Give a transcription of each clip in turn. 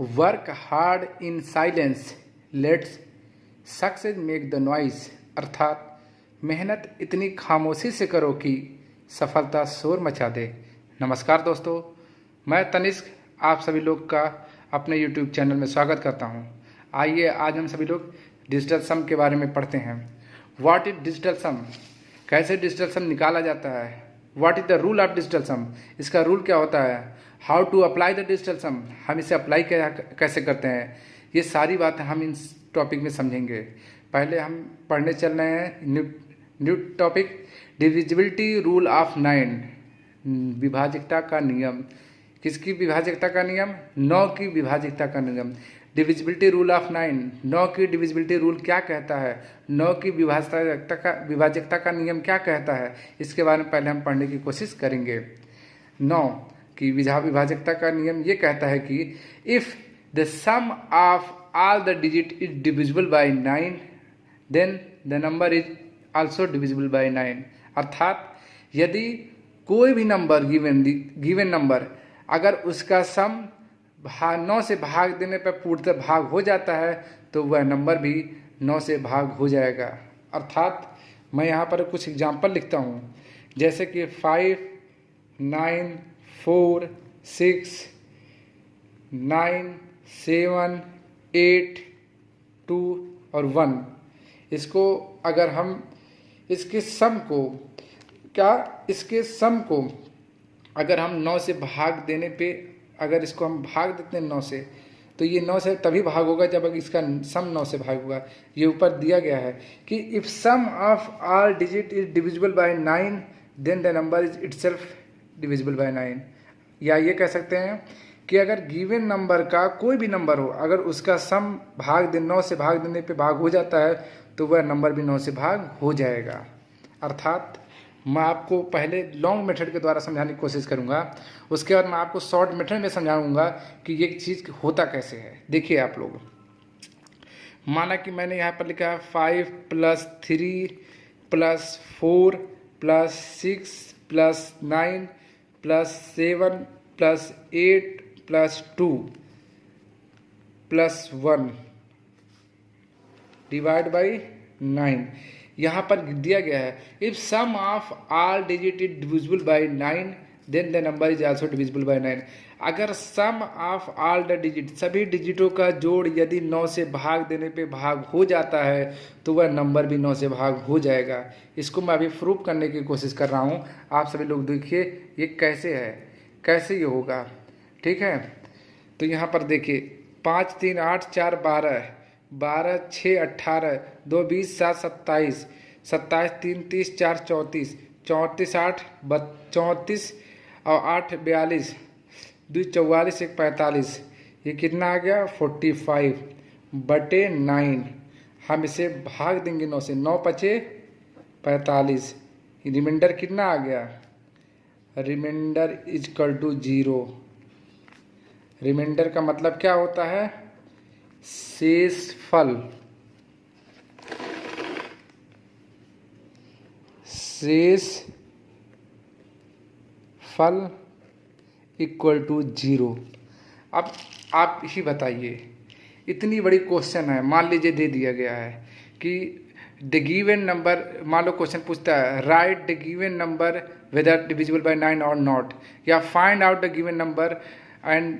Work hard in silence let's success make the noise, अर्थात मेहनत इतनी खामोशी से करो कि सफलता शोर मचा दे। नमस्कार दोस्तों, मैं तनिष्क आप सभी लोग का अपने YouTube चैनल में स्वागत करता हूं। आइए आज हम सभी लोग डिजिटल सम के बारे में पढ़ते हैं। व्हाट इज डिजिटल सम, कैसे डिजिटल सम निकाला जाता है। What is the rule of digital sum, इसका रूल क्या होता है। How to apply the digital sum, हम इसे अप्लाई कैसे करते हैं। ये सारी बातें हम इस टॉपिक में समझेंगे। पहले हम पढ़ने चल रहे हैं new topic, divisibility rule of 9, विभाजकता का नियम। किसकी विभाजकता का नियम? 9 की विभाजकता का नियम। डिविजिबिलिटी रूल ऑफ 9, 9 की डिविजिबिलिटी रूल क्या कहता है, 9 की विभाजकता का नियम क्या कहता है, इसके बारे में पहले हम पढ़ने की कोशिश करेंगे। 9 की विभाजकता का नियम ये कहता है कि if the sum of all the digit is divisible by 9 then the number is also divisible by 9, अर्थात यदि कोई भी नंबर गिवन नंबर अगर उसका सम 9 से भाग देने पर पूर्णतः भाग हो जाता है तो वह नंबर भी 9 से भाग हो जाएगा। अर्थात मैं यहाँ पर कुछ एग्जाम्पल लिखता हूँ, जैसे कि 5, 9, 4, 6, 9, 7, 8, 2 और 1। इसको अगर हम इसके सम को अगर हम 9 से भाग देने पे अगर इसको हम भाग देते हैं 9 से, तो ये 9 से तभी भाग होगा जब अगर इसका सम 9 से भाग होगा। ये ऊपर दिया गया है कि if sum of all digit is divisible by 9 then the number is itself divisible by 9। या ये कह सकते हैं कि अगर गिवन नंबर का कोई भी नंबर हो, अगर उसका सम 9 से भाग देने पे भाग हो जाता है तो वह नंबर भी 9 से भाग हो जाएगा। अर्थात मैं आपको पहले लॉन्ग मेथड के द्वारा समझाने की कोशिश करूंगा, उसके बाद मैं आपको शॉर्ट मेथड में समझाऊंगा कि ये चीज़ होता कैसे है। देखिए आप लोग, माना कि मैंने यहाँ पर लिखा है 5 + 3 + 4 + 6 + 9 + 7 + 8 + 2 + 1 डिवाइड बाई 9। यहाँ पर दिया गया है if sum of all digit is divisible by 9 then the number is also divisible by 9। अगर sum of all the digit, सभी डिजिटों का जोड़ यदि 9 से भाग देने पे भाग हो जाता है तो वह नंबर भी 9 से भाग हो जाएगा। इसको मैं अभी प्रूफ करने की कोशिश कर रहा हूँ। आप सभी लोग देखिए ये कैसे है, कैसे ये होगा। ठीक है, तो यहाँ पर देखिए 5, 3, 8, 4, 12, 12, 6, 18, 2, 20, 7, 27, 27, 3, 30, 4, 34, 34, 8, 34 और 8, 42, 2, 44, 1, 45। ये कितना आ गया? 45/9। हम इसे भाग देंगे 9 से, 9 × 5 = 45। रिमाइंडर कितना आ गया? रिमाइंडर = 0। रिमाइंडर का मतलब क्या होता है? शेषफल। शेषफल = 0। अब आप ही बताइए, इतनी बड़ी क्वेश्चन है, मान लीजिए दे दिया गया है कि द गिवन नंबर, मान लो क्वेश्चन पूछता है write the given number whether divisible by 9 और नॉट, या find out the given number and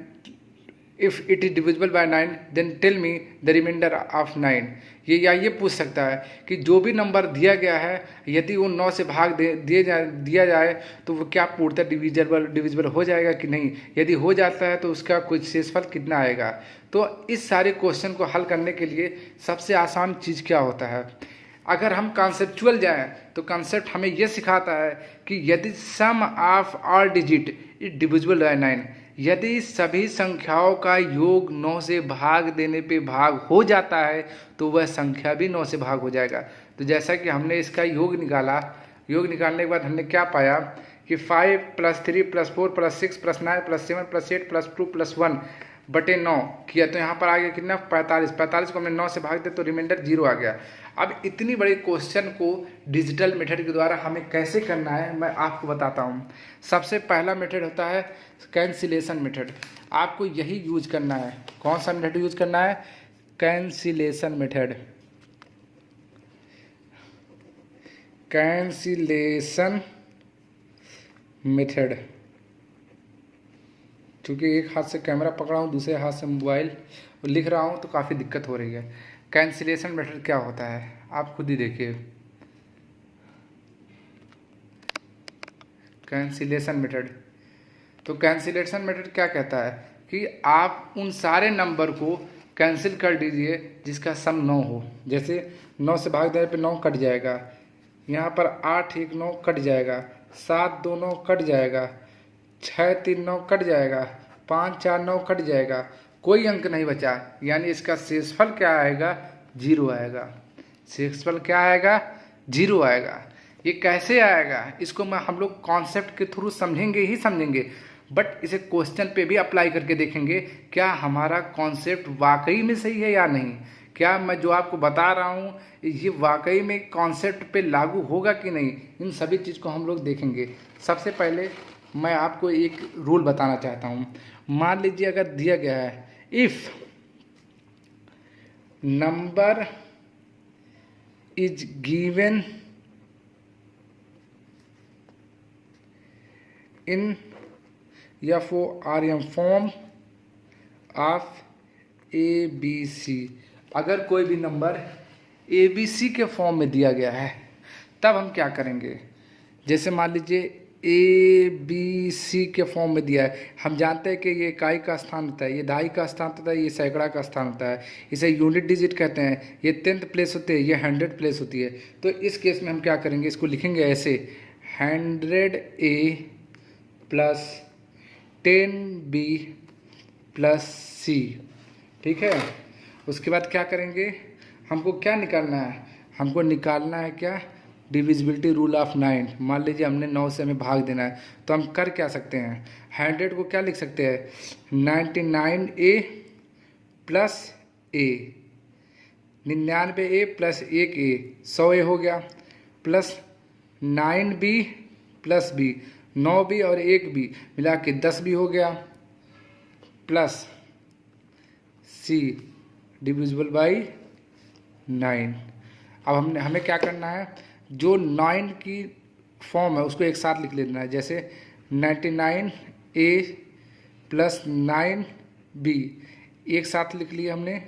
if it is divisible by 9 then tell me the remainder of 9। ये पूछ सकता है कि जो भी नंबर दिया गया है यदि वो 9 से भाग दिया जाए तो वो क्या पूर्णतः डिविजिबल हो जाएगा कि नहीं। यदि हो जाता है तो उसका कुछ शेषफल कितना आएगा। तो इस सारे क्वेश्चन को हल करने के लिए सबसे आसान चीज़ क्या होता है, अगर हम कॉन्सेप्चुअल जाएं तो कॉन्सेप्ट हमें यह सिखाता है कि यदि sum of all digit is divisible by 9, यदि सभी संख्याओं का योग 9 से भाग देने पे भाग हो जाता है तो वह संख्या भी 9 से भाग हो जाएगा। तो जैसा कि हमने इसका योग निकाला, योग निकालने के बाद हमने क्या पाया कि 5 + 3 + 4 + 6 + 9 + 7 + 8 + 2 + 1 बटे 9 किया, तो यहाँ पर आ गया कितना? 45 को हमने 9 से भाग दिया तो रिमाइंडर 0 आ गया। अब इतनी बड़ी क्वेश्चन को डिजिटल मेथड के द्वारा हमें कैसे करना है मैं आपको बताता हूँ। सबसे पहला मेथड होता है कैंसिलेशन मेथड। आपको यही यूज करना है। कौन सा मेथड यूज करना है? Cancellation method. Cancellation method. क्योंकि एक हाथ से कैमरा पकड़ा हूँ, दूसरे हाथ से मोबाइल लिख रहा हूँ, तो काफ़ी दिक्कत हो रही है। कैंसिलेशन मेथड क्या होता है आप खुद ही देखिए। कैंसिलेशन मेथड, तो कैंसिलेशन मेथड क्या कहता है कि आप उन सारे नंबर को कैंसिल कर दीजिए जिसका सम 9 हो। जैसे 9 से भाग देने पे 9 कट जाएगा, यहाँ पर 8 1 9 कट जाएगा, 7 2 9 कट जाएगा, 6 3 9 कट जाएगा, 5 4 9 कट जाएगा, कोई अंक नहीं बचा, यानी इसका शेषफल क्या आएगा? 0 आएगा। शेषफल क्या आएगा? 0 आएगा। ये कैसे आएगा इसको हम लोग कॉन्सेप्ट के थ्रू समझेंगे ही समझेंगे, बट इसे क्वेश्चन पे भी अप्लाई करके देखेंगे क्या हमारा कॉन्सेप्ट वाकई में सही है या नहीं। क्या मैं जो आपको बता रहा हूँ ये वाकई में कॉन्सेप्ट पे लागू होगा कि नहीं, इन सभी चीज़ को हम लोग देखेंगे। सबसे पहले मैं आपको एक रूल बताना चाहता हूँ। मान लीजिए अगर दिया गया है if number is given in FORM form of ABC, अगर कोई भी नंबर ABC के फॉर्म में दिया गया है तब हम क्या करेंगे? जैसे मान लीजिए ABC के फॉर्म में दिया है, हम जानते हैं कि ये इकाई का स्थान होता है, ये दहाई का स्थान होता है, ये सैकड़ा का स्थान होता है, इसे यूनिट डिजिट कहते हैं, ये 10th प्लेस होती है, ये 100 प्लेस होती है। तो इस केस में हम क्या करेंगे? इसको लिखेंगे ऐसे 100A plus 10B plus C। ठीक है, उसके बाद क्या करेंगे? हमको क्या निकालना है? हमको निकालना है क्या? Divisibility rule of 9। मान लीजिए हमने 9 से हमें भाग देना है, तो हम कर क्या सकते हैं? 100 को क्या लिख सकते हैं? 99A plus A, 99A plus 1A 100A हो गया, plus 9B plus B 9B और 1B मिला के 10B हो गया, प्लस C डिविजिबल बाई 9। अब हमें क्या करना है? जो 9 की फॉर्म है उसको एक साथ लिख लेना है। जैसे 99A प्लस 9B एक साथ लिख लिया हमने,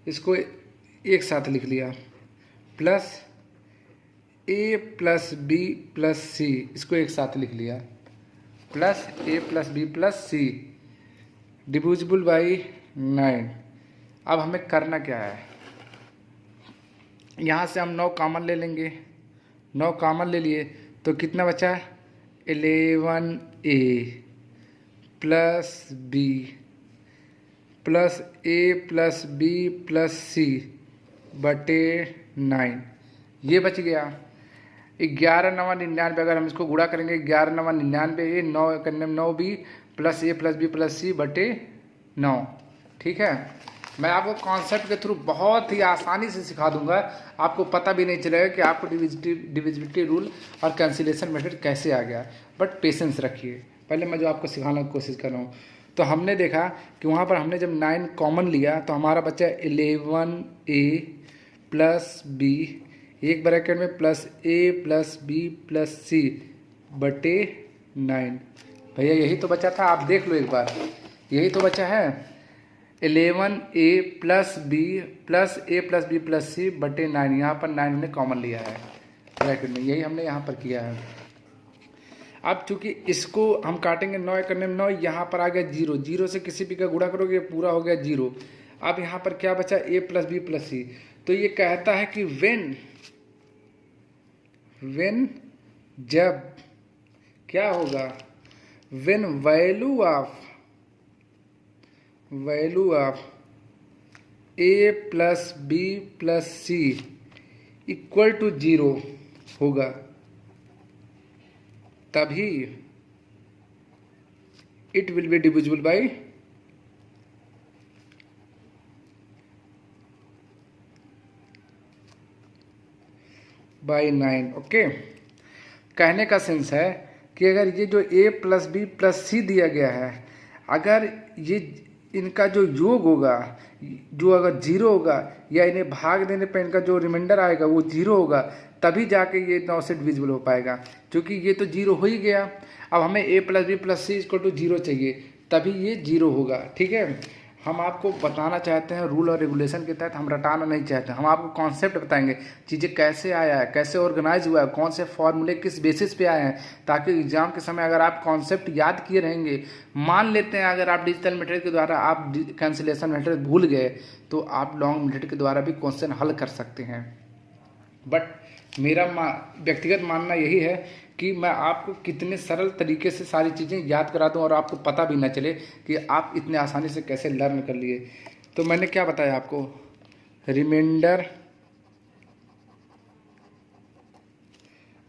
इसको एक साथ लिख लिया, plus A plus B plus C इसको एक साथ लिख लिया, plus A plus B plus C divisible by 9। अब हमें करना क्या है? यहाँ से हम 9 कॉमन ले लेंगे, 9 कॉमन ले लिए तो कितना बचा? 11A plus B plus A plus B plus C बटे 9, ये बच गया। 11 9 99, अगर हम इसको गुणा करेंगे 11 9 99, 9 करने में 9B plus A plus B plus C बटे 9। ठीक है, मैं आपको कॉन्सेप्ट के थ्रू बहुत ही आसानी से सिखा दूंगा, आपको पता भी नहीं चलेगा कि आपको डिविजिबिलिटी रूल और कैंसिलेशन मेथड कैसे आ गया। बट पेशेंस रखिए, पहले मैं जो आपको सिखाने की कोशिश कर रहा हूँ। तो हमने देखा कि वहाँ पर हमने जब 9 कॉमन लिया तो हमारा बचा 11A प्लस B एक ब्रैकेट में plus A plus B plus C बटे 9। भैया यही तो बचा था, आप देख लो एक बार, यही तो बचा है। 11A plus B plus A plus B plus C बटे 9, यहाँ पर 9 हमने कॉमन लिया है ब्रैकेट में, यही हमने यहाँ पर किया है। अब चूंकि इसको हम काटेंगे 9 करने में 9, यहाँ पर आ गया 0, 0 से किसी भी का गुणा करोगे पूरा हो गया 0। अब यहाँ पर क्या बचा? A plus B plus C। तो ये कहता है कि वेन जब क्या होगा? When value of A plus B plus C equal to 0 होगा, तभी it will be divisible by 9। Okay, कहने का सेंस है कि अगर ये जो A plus B plus C दिया गया है, अगर ये इनका जो योग होगा, जो अगर जीरो होगा या इन्हें भाग देने पर इनका जो रिमाइंडर आएगा वो जीरो होगा, तभी जाके ये 9 से डिविजिबल हो पाएगा। क्योंकि ये तो जीरो हो ही गया, अब हमें a + b + c = 0 चाहिए, तभी ये जीरो होगा। ठीक है, हम आपको बताना चाहते हैं रूल और रेगुलेशन के तहत, हम रटाना नहीं चाहते। हम आपको कॉन्सेप्ट बताएंगे, चीज़ें कैसे आया है, कैसे ऑर्गेनाइज हुआ है, कौन से फॉर्मूले किस बेसिस पे आए हैं, ताकि एग्जाम के समय अगर आप कॉन्सेप्ट याद किए रहेंगे, मान लेते हैं अगर आप डिजिटल मेथड के द्वारा आप कैंसिलेशन मेथड भूल गए तो आप लॉन्ग मेथड के द्वारा भी क्वेश्चन हल कर सकते हैं। बट मेरा व्यक्तिगत मानना यही है कि मैं आपको कितने सरल तरीके से सारी चीज़ें याद करा दूं और आपको पता भी ना चले कि आप इतने आसानी से कैसे लर्न कर लिए। तो मैंने क्या बताया आपको, रिमाइंडर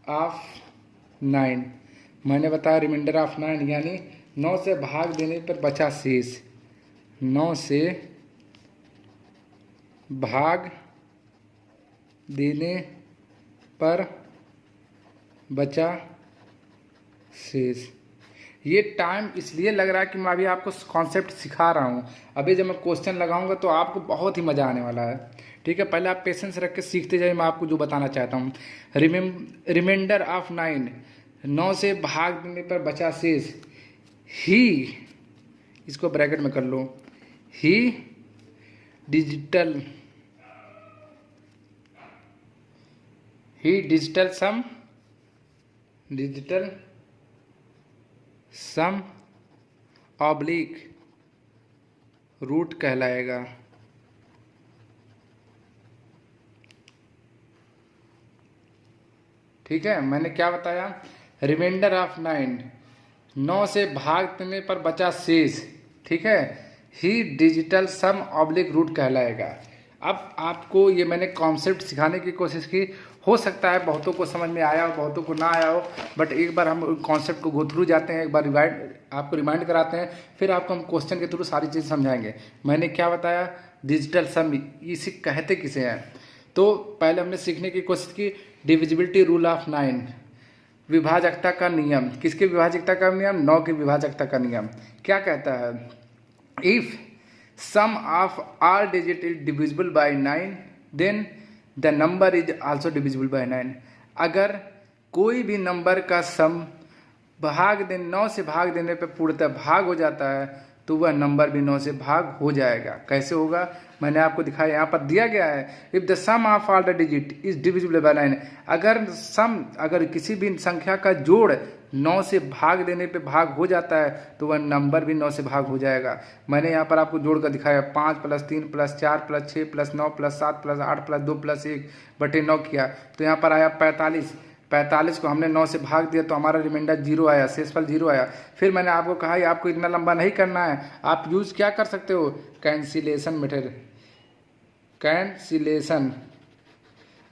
ऑफ 9, मैंने बताया रिमाइंडर ऑफ 9 यानी 9 से भाग देने पर बचा शेष, 9 से भाग देने पर बचा शेष। ये टाइम इसलिए लग रहा है कि मैं अभी आपको कॉन्सेप्ट सिखा रहा हूँ, अभी जब मैं क्वेश्चन लगाऊंगा तो आपको बहुत ही मज़ा आने वाला है। ठीक है, पहले आप पेशेंस रख के सीखते जाइए, मैं आपको जो बताना चाहता हूँ। रिमाइंडर ऑफ 9, 9 से भाग देने पर बचा शेष, ही, इसको ब्रैकेट में कर लो, ही डिजिटल सम ऑब्लिक रूट कहलाएगा। ठीक है, मैंने क्या बताया, रिमाइंडर ऑफ 9, 9 से भाग देने पर बचा शेष, ठीक है, ही डिजिटल सम ऑब्लिक रूट कहलाएगा। अब आपको ये मैंने कॉन्सेप्ट सिखाने की कोशिश की, हो सकता है बहुतों को समझ में आया हो, बहुतों को ना आया हो, बट एक बार हम कॉन्सेप्ट को गो थ्रू जाते हैं, एक बार आपको रिमाइंड कराते हैं, फिर आपको हम क्वेश्चन के थ्रू सारी चीज़ समझाएंगे। मैंने क्या बताया, डिजिटल सम, इसे कहते किसे हैं। तो पहले हमने सीखने की कोशिश की डिविजिबिलिटी रूल ऑफ 9, विभाजकता का नियम। किसके विभाजकता का नियम, 9 की विभाजकता का नियम। क्या कहता है, if sum of all digit is divisible by 9 then the number is also divisible by 9। अगर कोई भी नंबर का सम 9 से भाग देने पर पूर्णतः भाग हो जाता है तो वह नंबर भी 9 से भाग हो जाएगा। कैसे होगा, मैंने आपको दिखाया, यहाँ पर दिया गया है, if the sum of all the digit is divisible by 9। अगर किसी भी संख्या का जोड़ 9 से भाग देने पे भाग हो जाता है तो वह नंबर भी 9 से भाग हो जाएगा। मैंने यहाँ पर आपको जोड़ कर दिखाया, 5 + 3 + 4 + 6 + 9 + 7 + 8 + 2 + 1 बटे 9 किया तो यहाँ पर आया 45। 45 को हमने 9 से भाग दिया तो हमारा रिमाइंडर 0 आया, शेषफल 0 आया। फिर मैंने आपको कहा आपको इतना लंबा नहीं करना है, आप यूज क्या कर सकते हो, कैंसिलेशन मेथड।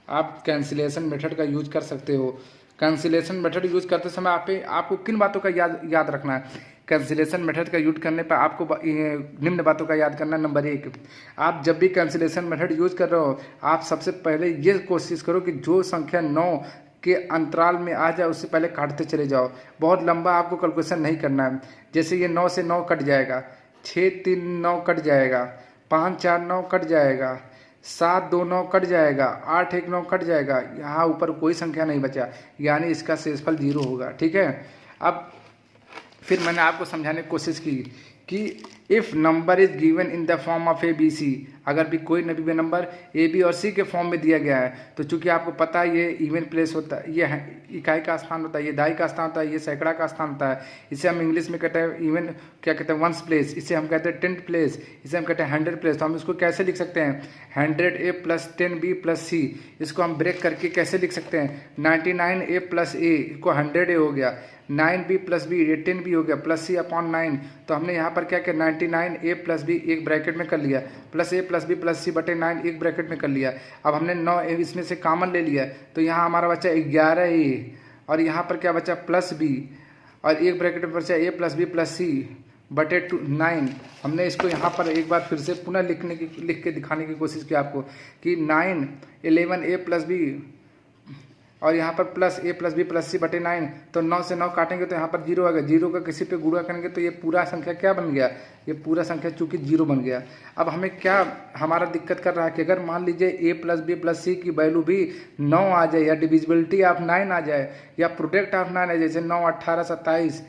आप कैंसिलेशन मेथड का यूज कर सकते हो। कैंसिलेशन मेथड यूज करते समय आपको किन बातों का याद रखना है। कैंसिलेशन मेथड का यूज करने पर आपको निम्न बातों का याद करना। नंबर 1, आप जब भी कैंसिलेशन मेथड यूज कर रहे हो, आप सबसे पहले ये कोशिश करो कि जो संख्या 9 के अंतराल में आ जाए उससे पहले काटते चले जाओ। बहुत लंबा आपको कैलकुलेशन नहीं करना है। जैसे ये 9 से 9 कट जाएगा, 6 3 9 कट जाएगा, 5 4 9 कट जाएगा, 7 2 9 कट जाएगा, 8 1 9 कट जाएगा। यहाँ ऊपर कोई संख्या नहीं बचा, यानी इसका शेषफल 0 होगा। ठीक है, अब फिर मैंने आपको समझाने की कोशिश की कि if number is given in the form of ABC, अगर भी कोई भी नंबर AB और C के फॉर्म में दिया गया है तो चूंकि आपको पता है ये इवन प्लेस होता है, ये इकाई का स्थान होता है, ये दाई का स्थान होता है, ये सैकड़ा का स्थान होता है। इसे हम इंग्लिश में कहते हैं इवन, क्या कहते हैं, 1th प्लेस। इसे हम कहते हैं 10th प्लेस। इसे हम कहते हैं 100 प्लेस। तो हम इसको कैसे लिख सकते हैं, 100A + 10B + C। इसको हम ब्रेक करके कैसे लिख सकते हैं, 99A + A को 100A हो गया, 9B + B 10B हो गया, +C/9। तो हमने यहाँ पर क्या किया, 99A + B एक ब्रैकेट में कर लिया, +A + B + C बटे 9 एक ब्रैकेट में कर लिया। अब हमने 9 इसमें से कॉमन ले लिया तो यहाँ हमारा बचा 11A और यहाँ पर क्या बचा +B और एक ब्रैकेट में बचा A + B + C बटे 9। हमने इसको यहाँ पर एक बार फिर से पुनः लिख के दिखाने की कोशिश की आपको कि 9 11A + B और यहाँ पर प्लस ए प्लस बी प्लस सी बटे 9, तो 9 से 9 काटेंगे तो यहाँ पर 0 आ गया। 0 का किसी पे गुणा करेंगे तो ये पूरा संख्या क्या बन गया, ये पूरा संख्या चूंकि 0 बन गया। अब हमें क्या हमारा दिक्कत कर रहा है कि अगर मान लीजिए ए प्लस बी प्लस सी की वैल्यू भी 9 आ जाए, या डिविजिबिलिटी ऑफ 9 आ जाए, या प्रोडक्ट ऑफ 9 आ जाए, जैसे 9 18 27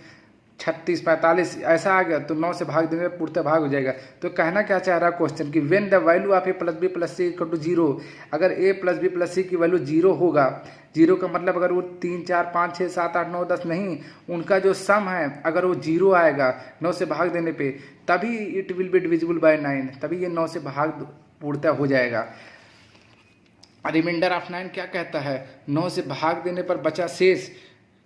36 45 ऐसा आ गया, तो 9 से भाग देने में पूर्णतः भाग हो जाएगा। तो कहना क्या चाह रहा है क्वेश्चन कि when the value of A plus B plus C equal to 0, अगर A plus B plus C की वैल्यू 0 होगा, 0 का मतलब अगर वो 3 4 5 6 7 8 9 10 नहीं, उनका जो सम है अगर वो 0 आएगा 9 से भाग देने पे, तभी it will be divisible by 9, तभी ये 9 से भाग पूर्णतः हो जाएगा। रिमाइंडर ऑफ 9 क्या कहता है, 9 से भाग देने पर बचा शेष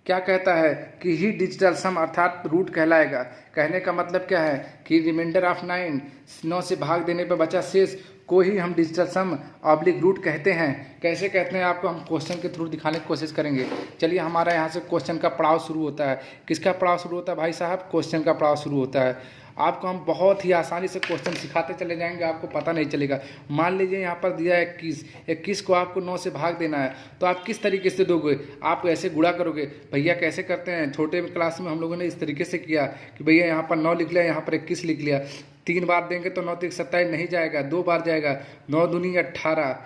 क्या कहता है कि ही डिजिटल सम अर्थात रूट कहलाएगा। कहने का मतलब क्या है कि रिमाइंडर ऑफ 9 से भाग देने पर बचा शेष को ही हम डिजिटल सम ऑब्लिक रूट कहते हैं। कैसे कहते हैं आपको हम क्वेश्चन के थ्रू दिखाने की कोशिश करेंगे। चलिए हमारा यहाँ से क्वेश्चन का पड़ाव शुरू होता है। किसका पड़ाव शुरू होता है भाई साहब, क्वेश्चन का पड़ाव शुरू होता है। आपको हम बहुत ही आसानी से क्वेश्चन सिखाते चले जाएंगे, आपको पता नहीं चलेगा। मान लीजिए यहाँ पर दिया है 21 को आपको 9 से भाग देना है, तो आप किस तरीके से दोगे, आप ऐसे गुणा करोगे। भैया कैसे करते हैं, छोटे क्लास में हम लोगों ने इस तरीके से किया कि भैया यहाँ पर 9 लिख लिया, यहाँ पर 21 लिख लिया। 3 बार देंगे तो 9 3 27 नहीं जाएगा, 2 बार जाएगा, 9 दूनी 18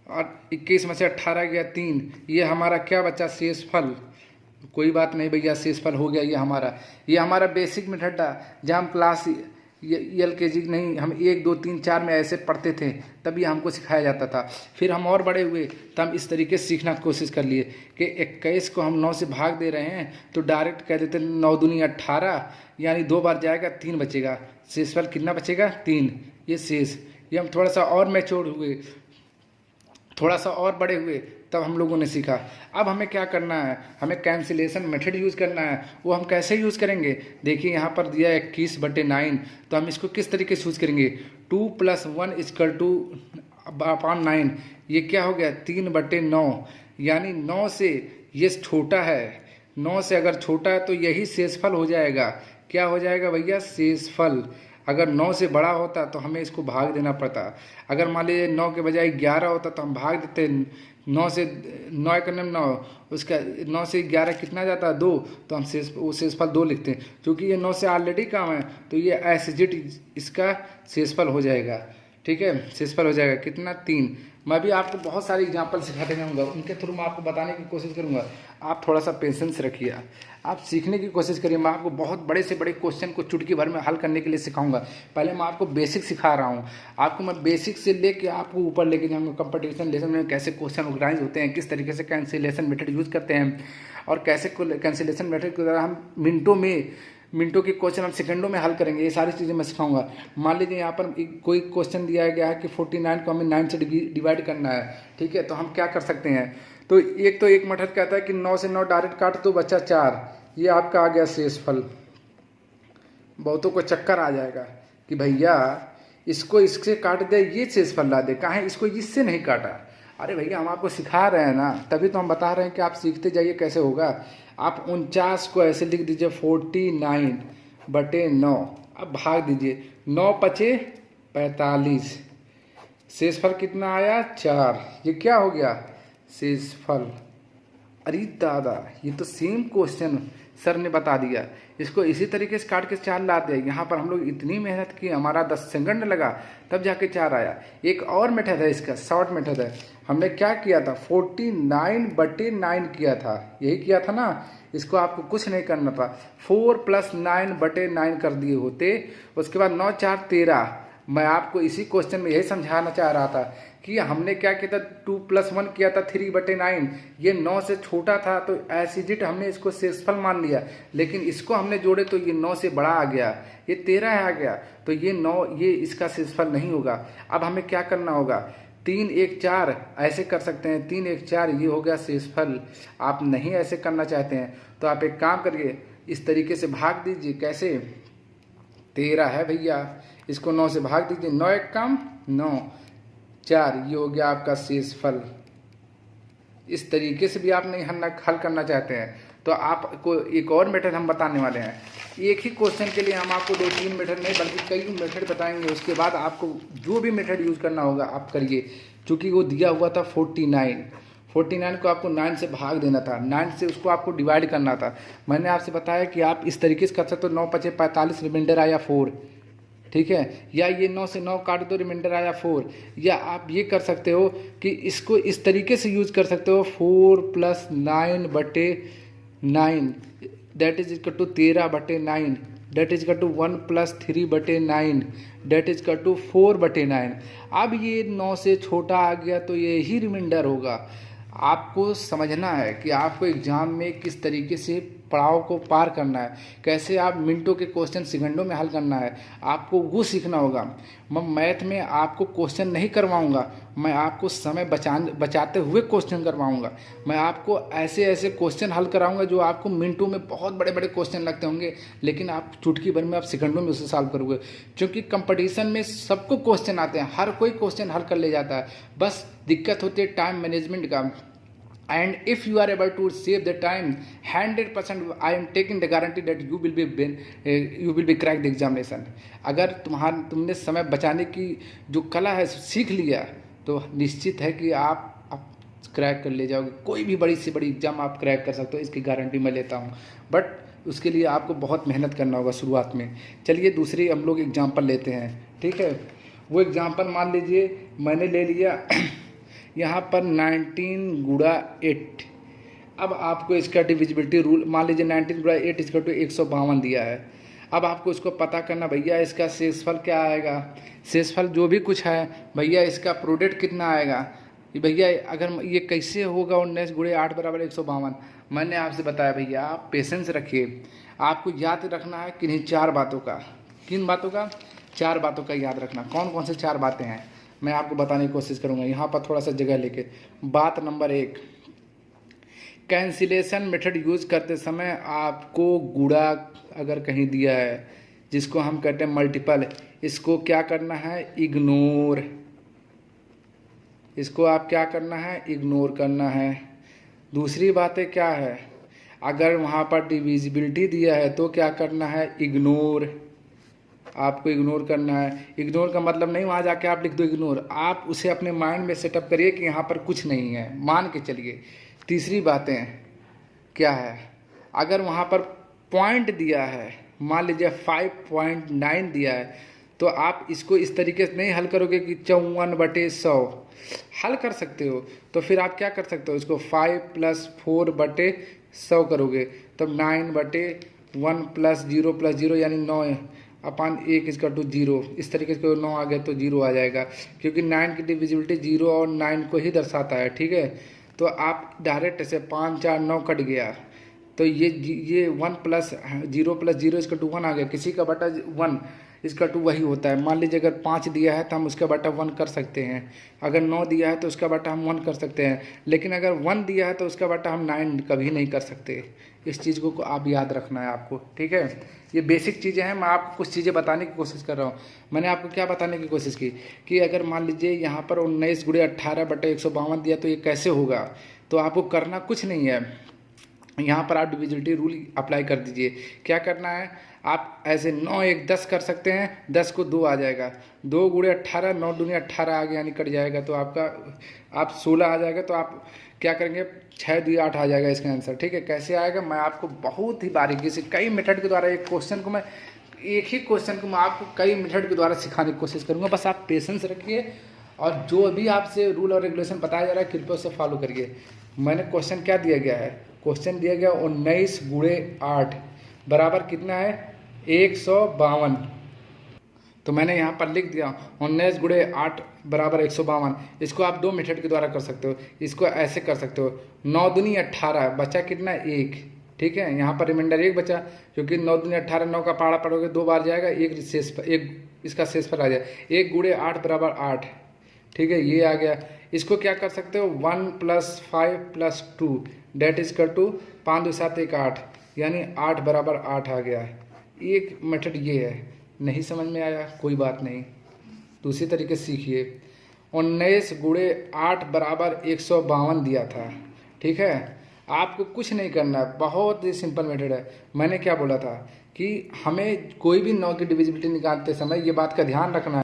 और 21 में से 18 गया 3, ये हमारा क्या बचा शेषफल। कोई बात नहीं भैया, शेषफल हो गया ये हमारा बेसिक मेथड था। जब हम क्लास LKG नहीं, हम 1 2 3 4 में ऐसे पढ़ते थे, तब ये हमको सिखाया जाता था। फिर हम और बड़े हुए तो हम इस तरीके से सीखना कोशिश कर लिए कि 21 को हम 9 से भाग दे रहे हैं तो डायरेक्ट कह देते 9 दूनी 18, यानी 2 बार जाएगा 3 बचेगा, शेषफल कितना बचेगा 3, ये शेष। ये हम थोड़ा सा और मैच्योर हुए, थोड़ा सा और बड़े हुए, तब हम लोगों ने सीखा। अब हमें क्या करना है, हमें कैंसिलेशन मेथड यूज़ करना है। वो हम कैसे यूज़ करेंगे, देखिए यहाँ पर दिया है 21/9, तो हम इसको किस तरीके से यूज़ करेंगे। 2 + 1 = 9, ये क्या हो गया 3/9, यानी 9 से ये छोटा है, 9 से अगर छोटा है तो यही शेषफल हो जाएगा। क्या हो जाएगा भैया, शेषफल। अगर 9 से बड़ा होता तो हमें इसको भाग देना पड़ता। अगर मान लीजिए 9 के बजाय 11 होता तो हम भाग देते। 9 से 9 करने में 9, उसका 9 से 11 कितना जाता है 2, तो हम शेषफल 2 लिखते हैं। क्योंकि ये 9 से ऑलरेडी कम है तो ये एसिजिट इसका शेषफल हो जाएगा। ठीक है, शेषफल हो जाएगा कितना 3। मैं भी आपको बहुत सारे एग्जाम्पल सिखाते जाऊँगा, उनके थ्रू मैं आपको बताने की कोशिश करूँगा। आप थोड़ा सा पेशेंस रखिए, आप सीखने की कोशिश करिए। मैं आपको बहुत बड़े से बड़े क्वेश्चन को चुटकी भर में हल करने के लिए सिखाऊंगा। पहले मैं आपको बेसिक सिखा रहा हूँ, आपको मैं बेसिक से लेके आपको ऊपर लेके जाऊँगा। कंपटीशन लेसन में कैसे क्वेश्चन ऑर्गेनाइज होते हैं, किस तरीके से कैंसिलेशन मेथड यूज़ करते हैं, और कैसे कैंसिलेशन मेथड के द्वारा हम मिनटों के क्वेश्चन हम सेकंडों में हल करेंगे। ये सारी चीज़ें मैं सिखाऊंगा। मान लीजिए यहाँ पर कोई क्वेश्चन दिया गया है कि 49 को हमें 9 से डिवाइड करना है। ठीक है, तो हम क्या कर सकते हैं, तो एक मेथड कहता है कि 9 से 9 डायरेक्ट काट तो बचा 4, ये आपका आ गया शेषफल। बहुतों को चक्कर आ जाएगा कि भैया इसको इससे काट दे, ये शेषफल ला दे, कहाँ इसको इससे नहीं काटा। अरे भैया हम आपको सिखा रहे हैं ना, तभी तो हम बता रहे हैं कि आप सीखते जाइए कैसे होगा। आप 49 को ऐसे लिख दीजिए 49/9, अब भाग दीजिए, 9 × 5 = 45, शेषफल कितना आया 4, ये क्या हो गया शेषफल। अरे दादा ये तो सेम क्वेश्चन सर ने बता दिया, इसको इसी तरीके से काट के 4 ला दिया। यहाँ पर हम लोग इतनी मेहनत की, हमारा 10 सेकंड लगा तब जाके 4 आया। एक और मेथड है इसका, शॉर्ट मेथड है। हमने क्या किया था 49/9 किया था, यही किया था ना। इसको आपको कुछ नहीं करना था, 4 + 9/9 कर दिए होते। उसके बाद 9 × 4 = 13। मैं आपको इसी क्वेश्चन में यही समझाना चाह रहा था कि हमने क्या किया था 2 + 1 किया था 3/9। ये 9 से छोटा था तो एसिजिट हमने इसको शेषफल मान लिया, लेकिन इसको हमने जोड़े तो ये 9 से बड़ा आ गया, ये 13 आ गया, तो ये 9 ये इसका शेषफल नहीं होगा। अब हमें क्या करना होगा, 3 1 4 ऐसे कर सकते हैं, 3 1 4 ये हो गया शेषफल। आप नहीं ऐसे करना चाहते हैं तो आप एक काम करिए, इस तरीके से भाग दीजिए। कैसे, 13 है भैया, इसको 9 से भाग दीजिए, 9 × 1 = 9, 4 ये हो गया आपका शेषफल। इस तरीके से भी आप नहीं हल करना चाहते हैं तो आपको एक और मेथड हम बताने वाले हैं। एक ही क्वेश्चन के लिए हम आपको 2-3 मेथड नहीं बल्कि कई मेथड बताएंगे। उसके बाद आपको जो भी मेथड यूज़ करना होगा आप करिए। चूँकि वो दिया हुआ था 49 को आपको 9 से भाग देना था, 9 से उसको आपको डिवाइड करना था। मैंने आपसे बताया कि आप इस तरीके से कर सकते हो, 9 पचे 45, रिमाइंडर आया 4, ठीक है। या ये 9 से 9 काट दो, रिमाइंडर आया 4। या आप ये कर सकते हो कि इसको इस तरीके से यूज कर सकते हो, 4 + 9 बटे 9 दैट इज इक्वल टू 13 बटे 9 डेट इज इक्वल टू 1 + 3 बटे 9 डेट इज इक्वल टू 4 बटे 9। अब ये 9 से छोटा आ गया तो ये ही रिमाइंडर होगा। आपको समझना है कि आपको एग्जाम में किस तरीके से पड़ाव को पार करना है, कैसे आप मिनटों के क्वेश्चन सेकंडों में हल करना है, आपको वो सीखना होगा। मैं मैथ में आपको क्वेश्चन नहीं करवाऊंगा, मैं आपको समय बचाते हुए क्वेश्चन करवाऊंगा। मैं आपको ऐसे ऐसे क्वेश्चन हल कराऊंगा जो आपको मिनटों में बहुत बड़े बड़े क्वेश्चन लगते होंगे, लेकिन आप चुटकी भर में आप सेकंडों में उसे सॉल्व करोगे। क्योंकि कंपटीशन में सबको क्वेश्चन आते हैं, हर कोई क्वेश्चन हल कर ले जाता है, बस दिक्कत होती है टाइम मैनेजमेंट का। And if you are able to save the time, 100% I am taking the guarantee that you will be crack the examination। अगर तुमने समय बचाने की जो कला है सीख लिया तो निश्चित है कि आप क्रैक कर ले जाओगे, कोई भी बड़ी से बड़ी एग्जाम आप क्रैक कर सकते हो, इसकी गारंटी मैं लेता हूँ। बट उसके लिए आपको बहुत मेहनत करना होगा शुरुआत में। चलिए दूसरी हम लोग एग्जाम्पल लेते हैं, ठीक है। वो एग्जाम्पल मान लीजिए मैंने ले लिया यहाँ पर 19 गुणा 8। अब आपको इसका डिविजिबिलिटी रूल मान लीजिए 19 गुणा 8 इसका टू 152 दिया है। अब आपको इसको पता करना भैया इसका शेषफल क्या आएगा, शेषफल जो भी कुछ है भैया इसका प्रोडक्ट कितना आएगा भैया। अगर ये कैसे होगा 19 गुणा 8 बराबर 152। मैंने आपसे बताया भैया आप पेशेंस रखिए, आपको याद रखना है किन्हीं 4 बातों का। किन बातों का? 4 बातों का याद रखना। कौन कौन से 4 बातें हैं मैं आपको बताने की कोशिश करूंगा यहाँ पर थोड़ा सा जगह लेके। बात नंबर 1, कैंसिलेशन मेथड यूज करते समय आपको गुणा अगर कहीं दिया है जिसको हम कहते हैं मल्टीपल, इसको क्या करना है? इग्नोर। इसको आप क्या करना है? इग्नोर करना है। दूसरी बातें क्या है? अगर वहाँ पर डिविजिबिलिटी दिया है तो क्या करना है? इग्नोर। आपको इग्नोर करना है। इग्नोर का मतलब नहीं वहाँ जाके आप लिख दो इग्नोर, आप उसे अपने माइंड में सेटअप करिए कि यहाँ पर कुछ नहीं है, मान के चलिए। तीसरी बातें क्या है? अगर वहाँ पर पॉइंट दिया है, मान लीजिए 5.9 दिया है, तो आप इसको इस तरीके से नहीं हल करोगे कि 54/100 हल कर सकते हो। तो फिर आप क्या कर सकते हो? इसको 5 + 4/100 करोगे तब 9/1 + 0 + 0 यानी 9/1 इसका टू 0। इस तरीके से 9 आ गया तो 0 आ जाएगा, क्योंकि 9 की डिविजिबिलिटी 0 और 9 को ही दर्शाता है, ठीक है। तो आप डायरेक्ट ऐसे 5 4 9 कट गया तो ये 1 + 0 + 0 इसका टू 1 आ गया। किसी का बटा 1 इसका टू वही होता है। मान लीजिए अगर 5 दिया है तो हम उसका बटा 1 कर सकते हैं, अगर 9 दिया है तो उसका बटा हम 1 कर सकते हैं, लेकिन अगर 1 दिया है तो उसका बटा हम 9 कभी नहीं कर सकते। इस चीज़ को आप याद रखना है आपको, ठीक है। ये बेसिक चीज़ें हैं, मैं आपको कुछ चीज़ें बताने की कोशिश कर रहा हूँ। मैंने आपको क्या बताने की कोशिश की कि अगर मान लीजिए यहाँ पर 19 गुणा 18/152 दिया तो ये कैसे होगा। तो आपको करना कुछ नहीं है, यहाँ पर आप डिविजिबिलिटी रूल अप्लाई कर दीजिए। क्या करना है? आप ऐसे 9 1 10 कर सकते हैं, 10 को 2 आ जाएगा, 2 गुणे 18, 9 दूनी 18 आ गया यानी कट जाएगा तो आपका आप 16 आ जाएगा। तो आप क्या करेंगे? 6 2 8 आ जाएगा इसका आंसर, ठीक है। कैसे आएगा मैं आपको बहुत ही बारीकी से कई मेथड के द्वारा एक ही क्वेश्चन को मैं आपको कई मेथड के द्वारा सिखाने की कोशिश करूँगा। बस आप पेशेंस रखिए और जो अभी आपसे रूल और रेगुलेशन बताया जा रहा है कृपया उसे फॉलो करिए। मैंने क्वेश्चन क्या दिया गया है? क्वेश्चन दिया गया 19 गुणे 8 बराबर कितना है? 152। तो मैंने यहाँ पर लिख दिया 19 गुणे 8 बराबर 152। इसको आप 2 मेथड के द्वारा कर सकते हो। इसको ऐसे कर सकते हो, 9 दूनी 18 बचा कितना? 1, ठीक है। यहाँ पर रिमाइंडर 1 बचा, क्योंकि 9 दूनी 18, 9 का पहाड़ा पढ़ोगे 2 बार जाएगा, एक इसका शेष पर आ जाए। 1 गुणे 8 बराबर 8, ठीक है, ये आ गया। इसको क्या कर सकते हो? 1 + 5 + 2 डेट इज कर टू 5 2 7 1 8 यानी 8 बराबर 8 आ गया है। एक मेथड ये है। नहीं समझ में आया कोई बात नहीं, दूसरी तरीके से सीखिए। 19 गुणे 8 बराबर 152 दिया था, ठीक है। आपको कुछ नहीं करना है, बहुत ही सिंपल मेथड है। मैंने क्या बोला था कि हमें कोई भी 9 की डिविजिबिलिटी निकालते समय ये बात का ध्यान रखना है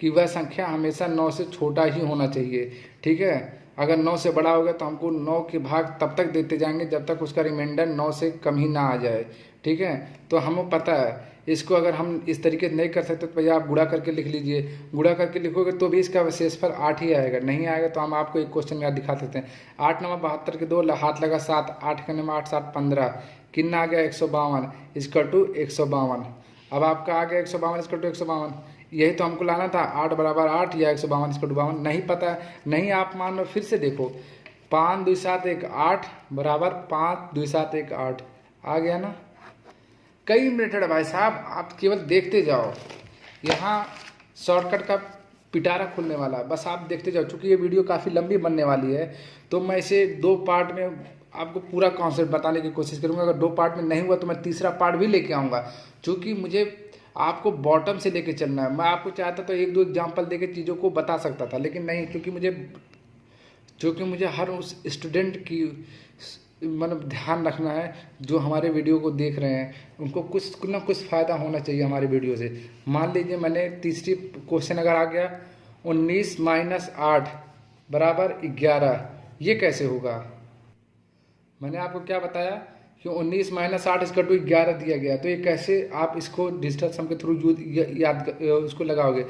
कि वह संख्या हमेशा 9 से छोटा ही होना चाहिए, ठीक है। अगर 9 से बड़ा होगा तो हमको 9 के भाग तब तक देते जाएंगे जब तक उसका रिमाइंडर 9 से कम ही ना आ जाए। ठीक है, तो हमें पता है इसको अगर हम इस तरीके से नहीं कर सकते तो भैया आप गुणा करके लिख लीजिए। गुणा करके लिखोगे तो भी इसका शेषफल 8 ही आएगा। नहीं आएगा तो हम आपको एक क्वेश्चन याद दिखा देते हैं। 8 नंबर 72 के 2 हाथ लगा 7, 8 के नंबर 8 7 15, कितना आ गया 152 इसका टू 152। अब आपका आ गया 152 इसका टू 152। यही तो हमको लाना था, 8 बराबर 8 या 152 इसका टू 52। नहीं पता है, नहीं आप मान लो फिर से देखो, 5 2 7 1 8 बराबर 5 2 7 1 8 आ गया ना। कई मेथड है भाई साहब, आप केवल देखते जाओ। यहाँ शॉर्टकट का पिटारा खुलने वाला है, बस आप देखते जाओ। चूँकि ये वीडियो काफ़ी लंबी बनने वाली है तो मैं इसे 2 पार्ट में आपको पूरा कॉन्सेप्ट बताने की कोशिश करूँगा। अगर 2 पार्ट में नहीं हुआ तो मैं तीसरा पार्ट भी लेके आऊँगा, चूँकि मुझे आपको बॉटम से लेके चलना है। मैं आपको चाहता तो 1 2 एग्जाम्पल देके चीज़ों को बता सकता था, लेकिन नहीं, क्योंकि मुझे हर उस स्टूडेंट की मतलब ध्यान रखना है जो हमारे वीडियो को देख रहे हैं, उनको कुछ ना कुछ फ़ायदा होना चाहिए हमारे वीडियो से। मान लीजिए मैंने तीसरी क्वेश्चन अगर आ गया 19 - 8 बराबर 11, ये कैसे होगा? मैंने आपको क्या बताया कि 19 - 8 इसका टू 11 दिया गया, तो ये कैसे आप इसको डिजिटल सम के थ्रू याद उसको लगाओगे,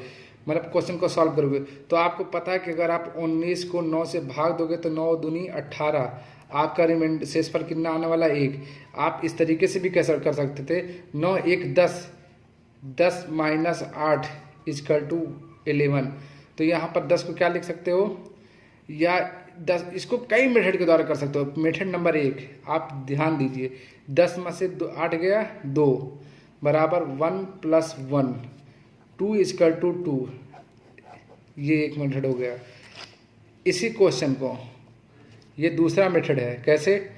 मतलब क्वेश्चन को सॉल्व करोगे। तो आपको पता है कि अगर आप 19 को 9 से भाग दोगे तो 9 दूनी 18, आपका रिमाइंडर शेषफल कितना आने वाला 1। आप इस तरीके से भी कैसे कर सकते थे, 9 1 10, 10 - 8 इक्वल टू 11। तो यहाँ पर 10 को क्या लिख सकते हो, या 10 इसको कई मेथड के द्वारा कर सकते हो। मेथड नंबर 1 आप ध्यान दीजिए, 10 में से 8 गया 2 बराबर 1 + 1 2 इक्वल टू 2, ये एक मेथड हो गया। इसी क्वेश्चन को ये दूसरा मेथड है, कैसे?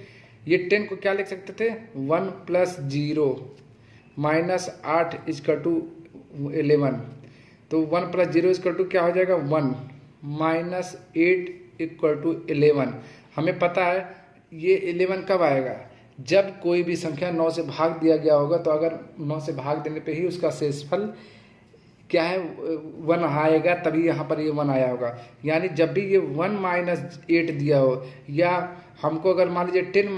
ये 10 को क्या लिख सकते थे, 1 + 0 - 8 इक्वल टू 11। तो 1 + 0 इक्वल टू क्या हो जाएगा 1 - 8 इक्वल टू 11। हमें पता है ये 11 कब आएगा, जब कोई भी संख्या 9 से भाग दिया गया होगा। तो अगर 9 से भाग देने पे ही उसका शेषफल क्या है 1 आएगा, तभी यहाँ पर ये 1 आया होगा। यानी जब भी ये 1 - 8 दिया हो, या हमको अगर मान लीजिए 1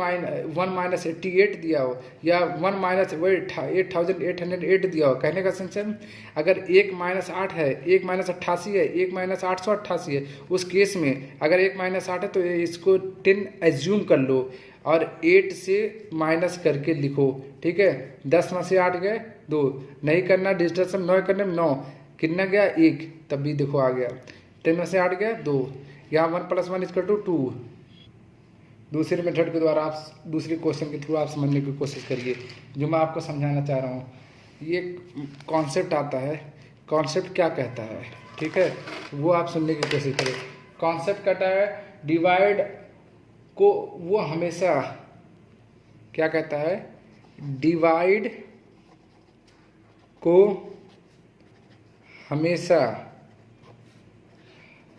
- 88 दिया हो, या 1 - 8808 दिया हो, कहने का सेंस है अगर 1 - 8 है, 1 - 88 है, 1 - 888 है, उस केस में अगर 1 - 8 है तो इसको 10 एज्यूम कर लो और 8 से माइनस करके लिखो। ठीक है, 10 में से 8 गए 2, नहीं करना डिजिटल सम, 9 करने में 9 कितना गया 1, तब भी देखो आ गया। 10 में से 8 गया 2, यहाँ 1 + 1 इक्वल टू 2। दूसरे मेथड के द्वारा आप दूसरे क्वेश्चन के थ्रू आप समझने की कोशिश करिए जो मैं आपको समझाना चाह रहा हूँ। ये कॉन्सेप्ट आता है, कॉन्सेप्ट क्या कहता है, ठीक है, वो आप सुनने की कोशिश करें। कॉन्सेप्ट कहता है डिवाइड को वो हमेशा क्या कहता है, डिवाइड को हमेशा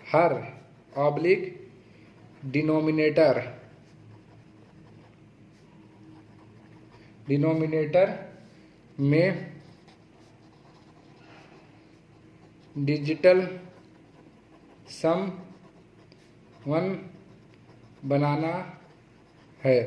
हर ऑब्लिक डिनोमिनेटर में डिजिटल सम 1 बनाना है।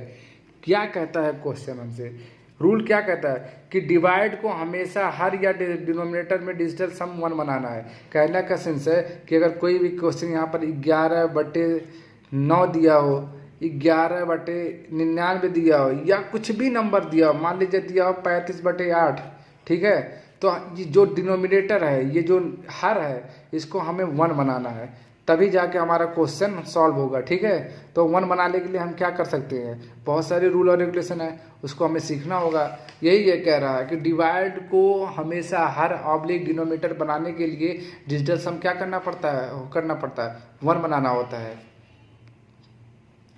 क्या कहता है क्वेश्चन हमसे, रूल क्या कहता है कि डिवाइड को हमेशा हर या डिनोमिनेटर में डिजिटल सम 1 बनाना है। कहने का सेंस है कि अगर कोई भी क्वेश्चन यहाँ पर 11/9 दिया हो, 11/99 दिया हो, या कुछ भी नंबर दिया हो, मान लीजिए दिया हो 35/8, ठीक है, तो ये जो डिनोमिनेटर है, ये जो हर है, इसको हमें 1 बनाना है, तभी जाके हमारा क्वेश्चन सॉल्व होगा। ठीक है, तो 1 बनाने के लिए हम क्या कर सकते हैं, बहुत सारे रूल और रेगुलेशन है, उसको हमें सीखना होगा। यही ये कह रहा है कि डिवाइड को हमेशा हर ऑब्लिक डिनोमिनेटर बनाने के लिए डिजिटल सम क्या करना पड़ता है, 1 बनाना होता है।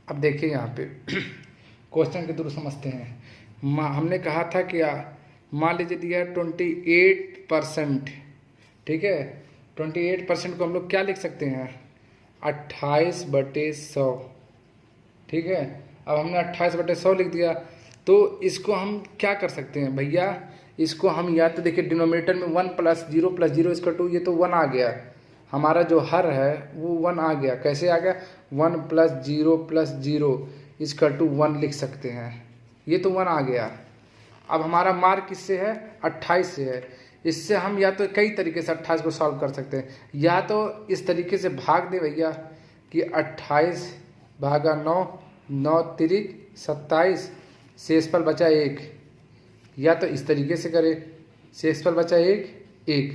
अब देखिए यहाँ पे क्वेश्चन के थ्रू समझते हैं। हमने कहा था कि मान लीजिए दिया 28%, ठीक है, 28% को हम लोग क्या लिख सकते हैं, 28/100, ठीक है। अब हमने 28/100 लिख दिया, तो इसको हम क्या कर सकते हैं भैया, इसको हम या तो देखिए डिनोमिनेटर में 1 + 0 + 0 = 2, ये तो 1 आ गया, हमारा जो हर है वो 1 आ गया। कैसे आ गया, 1 + 0 = 1 लिख सकते हैं। ये तो 1 आ गया। अब हमारा मार्क किससे है? 28 से है। इससे हम या तो कई तरीके से 28 को सॉल्व कर सकते हैं, या तो इस तरीके से भाग दे भैया कि 28 भागा 9, 9 तिरिक 27, शेषफल बचा 1, या तो इस तरीके से करें, शेषफल बचा 1,